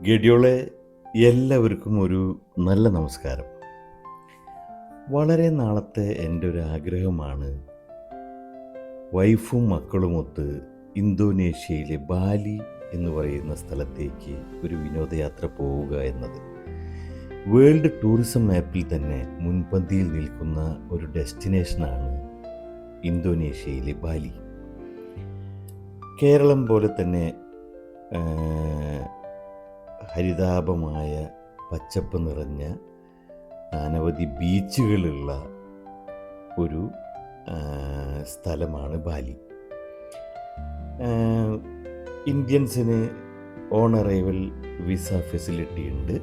ഗഡിയോളെ എല്ലാവർക്കും ഒരു നല്ല നമസ്കാരം. വളരെ നാളത്തെ എൻ്റെ ഒരു ആഗ്രഹമാണ് വൈഫും മക്കളുമൊത്ത് ഇന്തോനേഷ്യയിലെ ബാലി എന്ന് പറയുന്ന സ്ഥലത്തേക്ക് ഒരു വിനോദയാത്ര പോവുക എന്നത്. വേൾഡ് ടൂറിസം മാപ്പിൽ തന്നെ മുൻപന്തിയിൽ നിൽക്കുന്ന ഒരു ഡെസ്റ്റിനേഷനാണ് ഇന്തോനേഷ്യയിലെ ബാലി. കേരളം പോലെ തന്നെ ഹരിതാപമായ പച്ചപ്പ് നിറഞ്ഞ അനവധി ബീച്ചുകളുള്ള ഒരു സ്ഥലമാണ് ബാലി. ഇന്ത്യൻസിന് ഓൺ അറൈവൽ വിസ ഫെസിലിറ്റി ഉണ്ട്.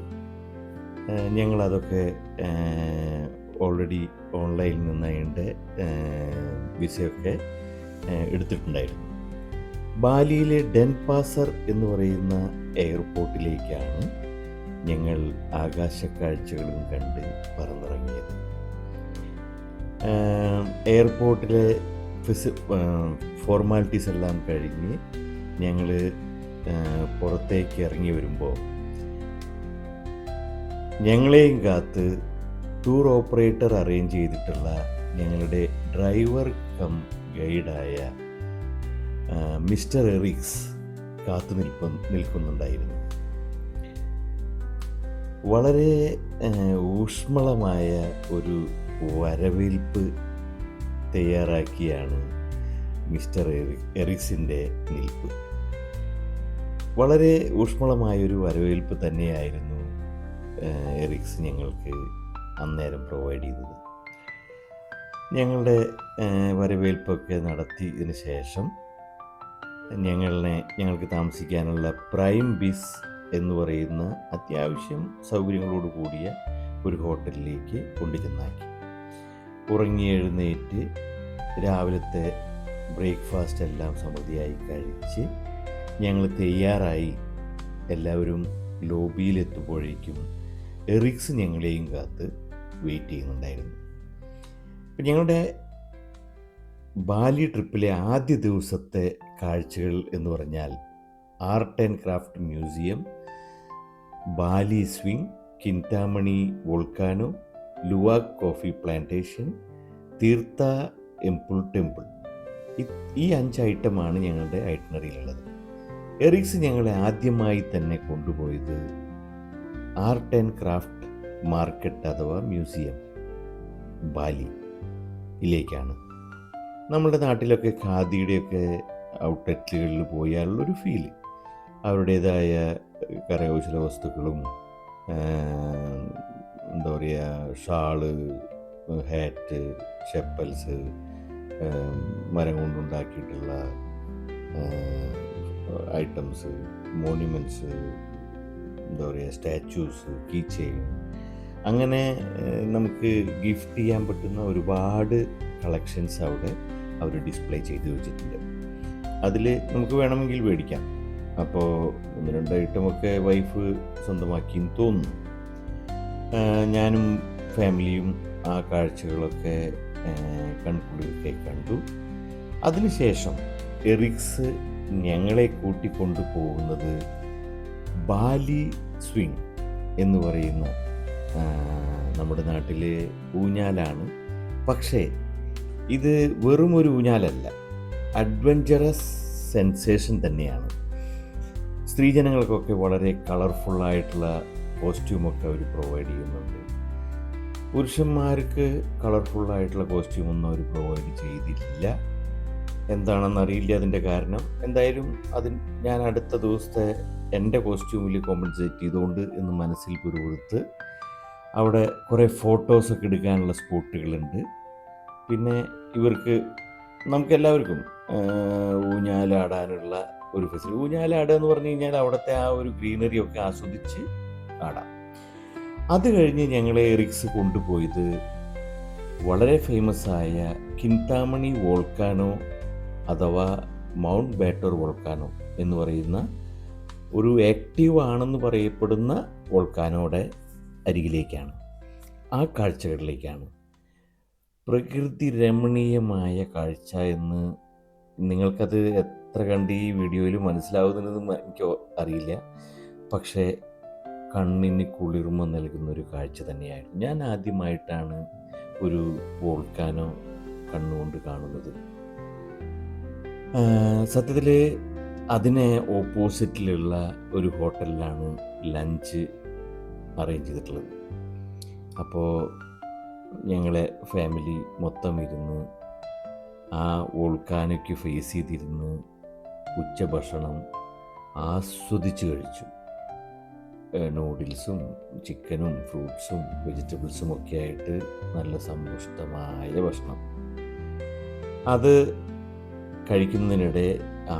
ഞങ്ങളതൊക്കെ ഓൾറെഡി ഓൺലൈനിൽ നിന്ന് അതിൻ്റെ വിസയൊക്കെ എടുത്തിട്ടുണ്ടായിരുന്നു. ബാലിയിലെ ഡെൻപാസർ എന്ന് പറയുന്ന എയർപോർട്ടിലേക്കാണ് ഞങ്ങൾ ആകാശക്കാഴ്ചകളും കണ്ട് പറന്നിറങ്ങിയത്. എയർപോർട്ടിലെ ഫോർമാലിറ്റീസ് എല്ലാം കഴിഞ്ഞ് ഞങ്ങൾ പുറത്തേക്ക് ഇറങ്ങി വരുമ്പോൾ ഞങ്ങളെയും കാത്ത് ടൂർ ഓപ്പറേറ്റർ അറേഞ്ച് ചെയ്തിട്ടുള്ള ഞങ്ങളുടെ ഡ്രൈവർ കം ഗൈഡായ മിസ്റ്റർ എറിക്സ് കാത്തു നിൽക്കുന്നുണ്ടായിരുന്നു. വളരെ ഊഷ്മളമായ ഒരു വരവേൽപ്പ് തയ്യാറാക്കിയാണ് മിസ്റ്റർ എറിക്സിൻ്റെ നിൽപ്പ്. വളരെ ഊഷ്മളമായൊരു വരവേൽപ്പ് തന്നെയായിരുന്നു എറിക്സ് ഞങ്ങൾക്ക് അന്നേരം പ്രൊവൈഡ് ചെയ്തത്. ഞങ്ങളുടെ വരവേൽപ്പൊക്കെ നടത്തിയതിന് ശേഷം ഞങ്ങൾക്ക് താമസിക്കാനുള്ള പ്രൈം ബിസ് എന്ന് പറയുന്ന അത്യാവശ്യം സൗകര്യങ്ങളോട് കൂടിയ ഒരു ഹോട്ടലിലേക്ക് കൊണ്ടുചെന്നാക്കി. ഉറങ്ങി എഴുന്നേറ്റ് രാവിലത്തെ ബ്രേക്ക്ഫാസ്റ്റ് എല്ലാം സമൃദ്ധിയായി കഴിച്ച് ഞങ്ങൾ തയ്യാറായി എല്ലാവരും ലോബിയിലെത്തുമ്പോഴേക്കും എറിക്സ് ഞങ്ങളെയും കാത്ത് വെയിറ്റ് ചെയ്യുന്നുണ്ടായിരുന്നു. അപ്പം ഞങ്ങളുടെ ബാലി ട്രിപ്പിലെ ആദ്യ ദിവസത്തെ കാഴ്ചകൾ എന്ന് പറഞ്ഞാൽ art and craft museum, Bali swing, Kintamani volcano, Luwak coffee plantation, Tirta temple. ഈ 5 ഐറ്റമാണ് ഞങ്ങളുടെ ഐറ്റിനറിയിലുള്ളത്. എറിക്സ് ഞങ്ങളെ ആദ്യമായി തന്നെ കൊണ്ടുപോയത് ആർട്ട് ആൻഡ് ക്രാഫ്റ്റ് മാർക്കറ്റ് അഥവാ മ്യൂസിയം ബാലിയിലേക്കാണ്. നമ്മുടെ നാട്ടിലൊക്കെ ഖാദിയുടെയൊക്കെ ഔട്ട്ലെറ്റുകളിൽ പോയാലുള്ളൊരു ഫീല്, അവരുടേതായ കരകൗശല വസ്തുക്കളും എന്താ പറയുക, ഷാള്, ഹാറ്റ്, ചെപ്പൽസ്, മരം കൊണ്ടുണ്ടാക്കിയിട്ടുള്ള ഐറ്റംസ്, മോണ്യുമെൻറ്റ്സ്, എന്താ പറയുക, സ്റ്റാച്യൂസ്, കീ ചെയിൻ, അങ്ങനെ നമുക്ക് ഗിഫ്റ്റ് ചെയ്യാൻ പറ്റുന്ന ഒരുപാട് കളക്ഷൻസ് അവിടെ അവർ ഡിസ്പ്ലേ ചെയ്ത് വെച്ചിട്ടുണ്ട്. അതിൽ നമുക്ക് വേണമെങ്കിൽ മേടിക്കാം. അപ്പോൾ 1-2 ഐറ്റമൊക്കെ വൈഫ് സ്വന്തമാക്കിയെന്ന് തോന്നുന്നു. ഞാനും ഫാമിലിയും ആ കാഴ്ചകളൊക്കെ കൺകുളിർക്കെ കണ്ടു. അതിനുശേഷം എറിക്സ് ഞങ്ങളെ കൂട്ടിക്കൊണ്ടു പോകുന്നത് ബാലി സ്വിംഗ് എന്ന് പറയുന്ന നമ്മുടെ നാട്ടിലെ ഊഞ്ഞാലാണ്. പക്ഷേ ഇത് വെറും ഒരു ഊഞ്ഞാലല്ല, അഡ്വഞ്ചറസ് സെൻസേഷൻ തന്നെയാണ്. സ്ത്രീജനങ്ങൾക്കൊക്കെ വളരെ കളർഫുള്ളായിട്ടുള്ള കോസ്റ്റ്യൂമൊക്കെ അവർ പ്രൊവൈഡ് ചെയ്യുന്നുണ്ട്. പുരുഷന്മാർക്ക് കളർഫുള്ളായിട്ടുള്ള കോസ്റ്റ്യൂമൊന്നും അവർ പ്രൊവൈഡ് ചെയ്തില്ല. എന്താണെന്നറിയില്ല അതിൻ്റെ കാരണം. എന്തായാലും ഞാൻ അടുത്ത ദിവസത്തെ എൻ്റെ കോസ്റ്റ്യൂമിൽ കോമ്പൻസേറ്റ് ചെയ്തുകൊണ്ട് എന്ന് മനസ്സിൽ പുരുകൊടുത്ത് അവിടെ കുറേ ഫോട്ടോസൊക്കെ എടുക്കാനുള്ള സ്പോട്ടുകളുണ്ട്. പിന്നെ നമുക്കെല്ലാവർക്കും ഊഞ്ഞാലാടാനുള്ള ഒരു ഫെസിലിറ്റി. ഊഞ്ഞാലാടുക എന്ന് പറഞ്ഞു കഴിഞ്ഞാൽ അവിടുത്തെ ആ ഒരു ഗ്രീനറി ഒക്കെ ആസ്വദിച്ച് ആടാം. അത് കഴിഞ്ഞ് ഞങ്ങളെ എറിക്സ് കൊണ്ടുപോയത് വളരെ ഫേമസ് ആയ കിൻതാമണി വോൾക്കാനോ അഥവാ മൗണ്ട് ബാറ്റർ വോൾക്കാനോ എന്ന് പറയുന്ന ഒരു ആക്റ്റീവ് ആണെന്ന് പറയപ്പെടുന്ന വോൾക്കാനോയുടെ അരികിലേക്കാണ്, ആ കാഴ്ചകളിലേക്കാണ്. പ്രകൃതി രമണീയമായ കാഴ്ച എന്ന് നിങ്ങൾക്കത് എത്ര കണ്ട് ഈ വീഡിയോയിൽ മനസ്സിലാവുന്നതെന്ന് എനിക്ക് അറിയില്ല. പക്ഷേ കണ്ണിന് കുളിർമ നൽകുന്നൊരു കാഴ്ച തന്നെയായിരുന്നു. ഞാൻ ആദ്യമായിട്ടാണ് ഒരു വോൾക്കാനോ കണ്ണുകൊണ്ട് കാണുന്നത്. സത്യത്തിൽ അതിന് ഓപ്പോസിറ്റിലുള്ള ഒരു ഹോട്ടലിലാണ് ലഞ്ച് അറേഞ്ച് ചെയ്തിട്ടുള്ളത്. അപ്പോൾ ഞങ്ങളെ ഫാമിലി മൊത്തം ഇരുന്ന് ആ വോൾക്കാനോയ്ക്ക് ഫേസ് ചെയ്തിരുന്ന് ഉച്ചഭക്ഷണം ആസ്വദിച്ച് കഴിച്ചു. നൂഡിൽസും ചിക്കനും ഫ്രൂട്ട്സും വെജിറ്റബിൾസും ഒക്കെ ആയിട്ട് നല്ല സമ്പുഷ്ടമായ ഭക്ഷണം. അത് കഴിക്കുന്നതിനിടെ ആ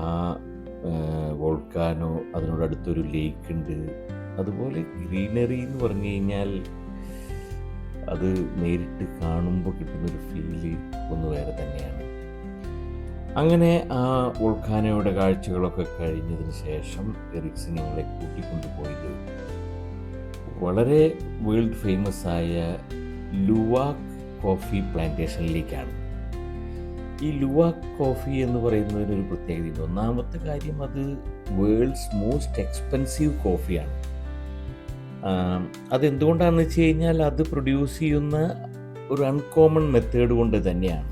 വോൾക്കാനോ, അതിനോടടുത്തൊരു ലേക്ക് ഉണ്ട്. അതുപോലെ ഗ്രീനറി എന്ന് പറഞ്ഞു കഴിഞ്ഞാൽ അത് നേരിട്ട് കാണുമ്പോൾ കിട്ടുന്നൊരു ഫീല് ഒന്ന് വേറെ തന്നെയാണ്. അങ്ങനെ ആ വോൾക്കാനോയുടെ കാഴ്ചകളൊക്കെ കഴിഞ്ഞതിന് ശേഷം എറിക്സ് ഞങ്ങളെ കൂട്ടിക്കൊണ്ടുപോയത് വളരെ വേൾഡ് ഫേമസ് ആയ ലുവാക് കോഫി പ്ലാന്റേഷനിലേക്കാണ്. ഈ ലുവാക് കോഫി എന്ന് പറയുന്നതിനൊരു പ്രത്യേകതയുണ്ട്. ഒന്നാമത്തെ കാര്യം, അത് വേൾഡ്സ് മോസ്റ്റ് എക്സ്പെൻസീവ് കോഫിയാണ്. അതെന്തുകൊണ്ടാണെന്ന് വെച്ച് കഴിഞ്ഞാൽ അത് പ്രൊഡ്യൂസ് ചെയ്യുന്ന ഒരു അൺകോമൺ മെത്തേഡ് കൊണ്ട് തന്നെയാണ്.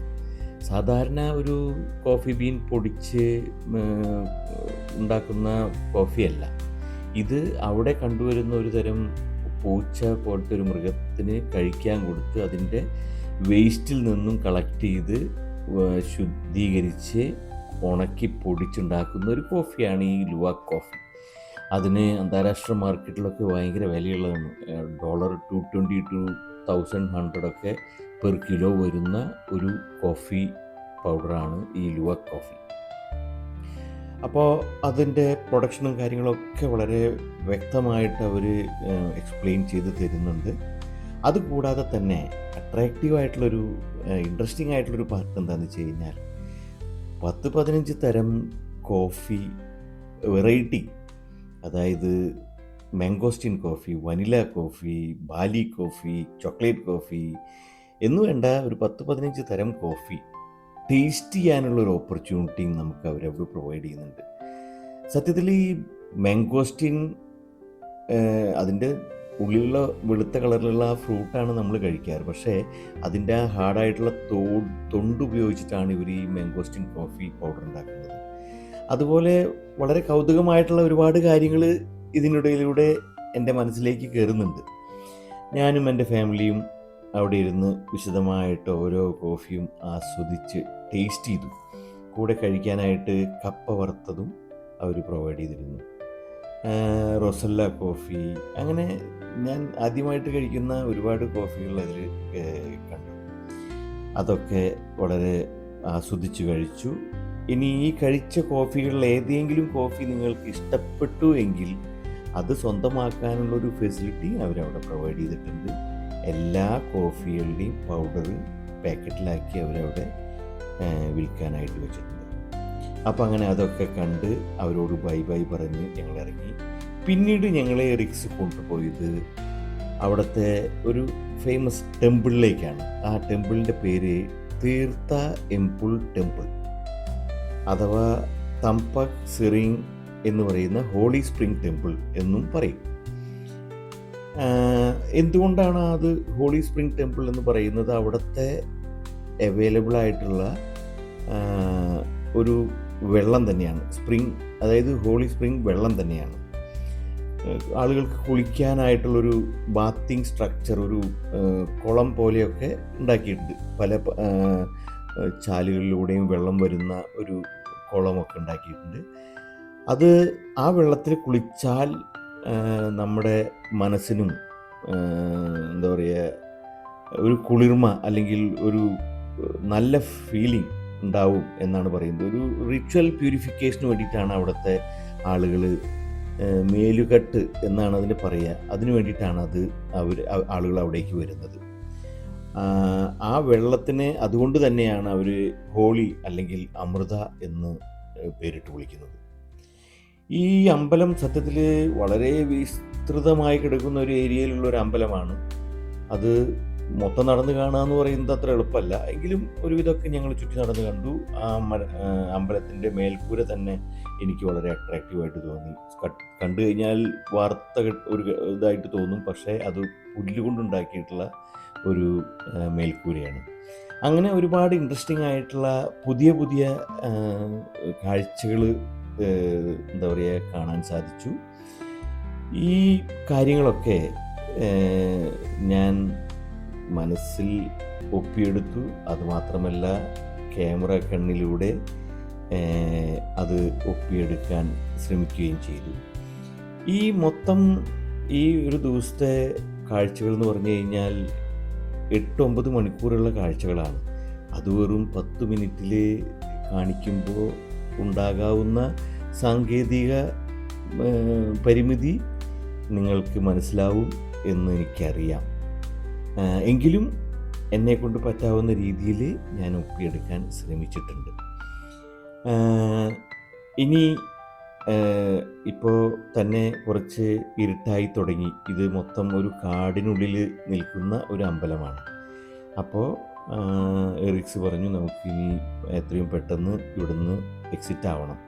സാധാരണ ഒരു കോഫി ബീൻ പൊടിച്ച് ഉണ്ടാക്കുന്ന കോഫിയല്ല ഇത്. അവിടെ കണ്ടുവരുന്ന ഒരു തരം പൂച്ച പോലത്തെ ഒരു മൃഗത്തിന് കഴിക്കാൻ കൊടുത്ത് അതിൻ്റെ വേസ്റ്റിൽ നിന്നും കളക്ട് ചെയ്ത് ശുദ്ധീകരിച്ച് ഉണക്കി പൊടിച്ചുണ്ടാക്കുന്ന ഒരു കോഫിയാണ് ഈ ലുവാക് കോഫി. അതിന് അന്താരാഷ്ട്ര മാർക്കറ്റിലൊക്കെ ഭയങ്കര വിലയുള്ളതാണ്. $220 to 1100 ഒക്കെ പെർ കിലോ വരുന്ന ഒരു കോഫി പൗഡറാണ് ഈ ലുവാക് കോഫി. അപ്പോൾ അതിൻ്റെ പ്രൊഡക്ഷനും കാര്യങ്ങളൊക്കെ വളരെ വ്യക്തമായിട്ട് അവർ എക്സ്പ്ലെയിൻ ചെയ്ത് തരുന്നുണ്ട്. അതുകൂടാതെ തന്നെ അട്രാക്റ്റീവ് ആയിട്ടുള്ളൊരു ഇൻട്രസ്റ്റിംഗ് ആയിട്ടുള്ളൊരു പാർട്ട് എന്താണെന്ന് വെച്ച് കഴിഞ്ഞാൽ 10-15 തരം കോഫി വെറൈറ്റി, അതായത് mangosteen coffee, vanilla coffee, Bali coffee, chocolate coffee എന്ന് വേണ്ട ഒരു 10-15 തരം കോഫി ടേസ്റ്റ് ചെയ്യാനുള്ളൊരു ഓപ്പർച്യൂണിറ്റിയും നമുക്ക് അവരവിടെ പ്രൊവൈഡ് ചെയ്യുന്നുണ്ട്. സത്യത്തിൽ ഈ മാംഗോസ്റ്റിൻ അതിൻ്റെ ഉള്ളിലുള്ള വെളുത്ത കളറിലുള്ള ആ ഫ്രൂട്ടാണ് നമ്മൾ കഴിക്കാറ്. പക്ഷേ അതിൻ്റെ ആ ഹാർഡായിട്ടുള്ള തൊണ്ട് ഉപയോഗിച്ചിട്ടാണ് ഇവർ ഈ മാംഗോസ്റ്റിൻ കോഫി പൗഡർ ഉണ്ടാക്കുന്നത്. അതുപോലെ വളരെ കൗതുകമായിട്ടുള്ള ഒരുപാട് കാര്യങ്ങൾ ഇതിനിടയിലൂടെ എൻ്റെ മനസ്സിലേക്ക് കയറുന്നുണ്ട്. ഞാനും എൻ്റെ ഫാമിലിയും അവിടെ ഇരുന്ന് വിശദമായിട്ട് ഓരോ കോഫിയും ആസ്വദിച്ച് ടേസ്റ്റ് ചെയ്തു. കൂടെ കഴിക്കാനായിട്ട് കപ്പ വറുത്തതും അവർ പ്രൊവൈഡ് ചെയ്തിരുന്നു. റൊസല്ല കോഫി, അങ്ങനെ ഞാൻ ആദ്യമായിട്ട് കഴിക്കുന്ന ഒരുപാട് കോഫികൾ അതിൽ കണ്ടു. അതൊക്കെ വളരെ ആസ്വദിച്ച് കഴിച്ചു. ഇനി ഈ കഴിച്ച കോഫികളിൽ ഏതെങ്കിലും കോഫി നിങ്ങൾക്ക് ഇഷ്ടപ്പെട്ടു എങ്കിൽ അത് സ്വന്തമാക്കാനുള്ളൊരു ഫെസിലിറ്റി അവരവിടെ പ്രൊവൈഡ് ചെയ്തിട്ടുണ്ട്. എല്ലാ കോഫികളുടെയും പൗഡർ പാക്കറ്റിലാക്കി അവരവിടെ വിൽക്കാനായിട്ട് വെച്ചിട്ടുണ്ട്. അപ്പോൾ അങ്ങനെ അതൊക്കെ കണ്ട് അവരോട് ബൈ ബൈ പറഞ്ഞ് ഞങ്ങൾ ഇറങ്ങി. പിന്നീട് ഞങ്ങളെ റിക്സ് കൊണ്ടുപോയത് അവിടുത്തെ ഒരു ഫേമസ് ടെമ്പിളിലേക്കാണ്. ആ ടെമ്പിളിൻ്റെ പേര് തീർത്ഥ എംപിൾ ടെമ്പിൾ, അഥവാ തംപക് സിറിങ് എന്ന് പറയുന്ന ഹോളി സ്പ്രിംഗ് ടെമ്പിൾ എന്നും പറയും. എന്തുകൊണ്ടാണ് അത് ഹോളി സ്പ്രിംഗ് ടെമ്പിൾ എന്ന് പറയുന്നത്? അവിടുത്തെ അവൈലബിൾ ആയിട്ടുള്ള ഒരു വെള്ളം തന്നെയാണ് സ്പ്രിംഗ്, അതായത് ഹോളി സ്പ്രിംഗ് വെള്ളം തന്നെയാണ്. ആളുകൾക്ക് കുളിക്കാനായിട്ടുള്ളൊരു ബാത്തിങ് സ്ട്രക്ചർ, ഒരു കുളം പോലെയൊക്കെ ഉണ്ടാക്കിയിട്ടുണ്ട്. പല ചാലുകളിലൂടെയും വെള്ളം വരുന്ന ഒരു കുളമൊക്കെ ഉണ്ടാക്കിയിട്ടുണ്ട്. അത് ആ വെള്ളത്തിൽ കുളിച്ചാൽ നമ്മുടെ മനസ്സിനും എന്താ പറയുക, ഒരു കുളിർമ അല്ലെങ്കിൽ ഒരു നല്ല ഫീലിംഗ് ഉണ്ടാവും എന്നാണ് പറയുന്നത്. ഒരു റിച്വൽ പ്യൂരിഫിക്കേഷന് വേണ്ടിയിട്ടാണ് അവിടുത്തെ ആളുകൾ, മേലുകെട്ട് എന്നാണ് അതിന് പറയുക, അതിന് വേണ്ടിയിട്ടാണ് ആളുകൾ അവിടേക്ക് വരുന്നത്. ആ വെള്ളത്തിന് അതുകൊണ്ട് തന്നെയാണ് അവർ ഹോളി അല്ലെങ്കിൽ അമൃത എന്ന് പേരിട്ട് വിളിക്കുന്നത്. ഈ അമ്പലം സത്യത്തിൽ വളരെ വിസ്തൃതമായി കിടക്കുന്ന ഒരു ഏരിയയിലുള്ള ഒരു അമ്പലമാണ്. അത് മൊത്തം നടന്ന് കാണുക എന്ന് പറയുന്നത് അത്ര എളുപ്പമല്ല. എങ്കിലും ഒരുവിധമൊക്കെ ഞങ്ങൾ ചുറ്റി നടന്ന് കണ്ടു. ആ അമ്പലത്തിൻ്റെ മേൽക്കൂര തന്നെ എനിക്ക് വളരെ അട്രാക്റ്റീവായിട്ട് തോന്നി. കണ്ടു കഴിഞ്ഞാൽ വാർത്ത ഒരു ഇതായിട്ട് തോന്നും. പക്ഷേ അത് പുല്ലുകൊണ്ടുണ്ടാക്കിയിട്ടുള്ള ഒരു മേൽക്കൂരയാണ്. അങ്ങനെ ഒരുപാട് ഇൻട്രസ്റ്റിംഗ് ആയിട്ടുള്ള പുതിയ പുതിയ കാഴ്ചകൾ എന്താ പറയുക കാണാൻ സാധിച്ചു. ഈ കാര്യങ്ങളൊക്കെ ഞാൻ മനസ്സിൽ ഒപ്പിയെടുത്തു. അതുമാത്രമല്ല ക്യാമറ കണ്ണിലൂടെ അത് ഒപ്പിയെടുക്കാൻ ശ്രമിക്കുകയും ചെയ്തു. ഈ മൊത്തം ഈ ഒരു ദിവസത്തെ കാഴ്ചകൾ എന്ന് പറഞ്ഞു കഴിഞ്ഞാൽ 8-9 മണിക്കൂറുള്ള കാഴ്ചകളാണ്. അത് വെറും 10 മിനിറ്റിൽ കാണിക്കുമ്പോൾ ഉണ്ടാകാവുന്ന സാങ്കേതിക പരിമിതി നിങ്ങൾക്ക് മനസ്സിലാവും എന്ന് എനിക്കറിയാം. എങ്കിലും എന്നെക്കൊണ്ട് പറ്റാവുന്ന രീതിയിൽ ഞാൻ ഒപ്പിയെടുക്കാൻ ശ്രമിച്ചിട്ടുണ്ട്. ഇനി ഇപ്പോൾ തന്നെ കുറച്ച് ഇരുട്ടായി തുടങ്ങി. ഇത് മൊത്തം ഒരു കാടിനുള്ളിൽ നിൽക്കുന്ന ഒരു അമ്പലമാണ്. അപ്പോൾ എറിക്സ് പറഞ്ഞു നമുക്കിനി എത്രയും പെട്ടെന്ന് ഇവിടുന്ന് എക്സിറ്റ് ആവണം.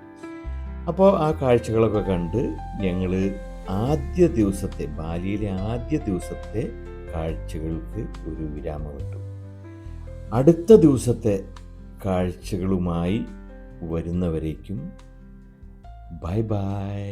അപ്പോൾ ആ കാഴ്ചകളൊക്കെ കണ്ട് ഞങ്ങൾ ആദ്യ ദിവസത്തെ, ബാലിയിലെ ആദ്യ ദിവസത്തെ കാഴ്ചകൾക്ക് ഒരു വിരാമമിട്ടു. അടുത്ത ദിവസത്തെ കാഴ്ചകളുമായി വരുന്നവരേക്കും ബൈ ബൈ.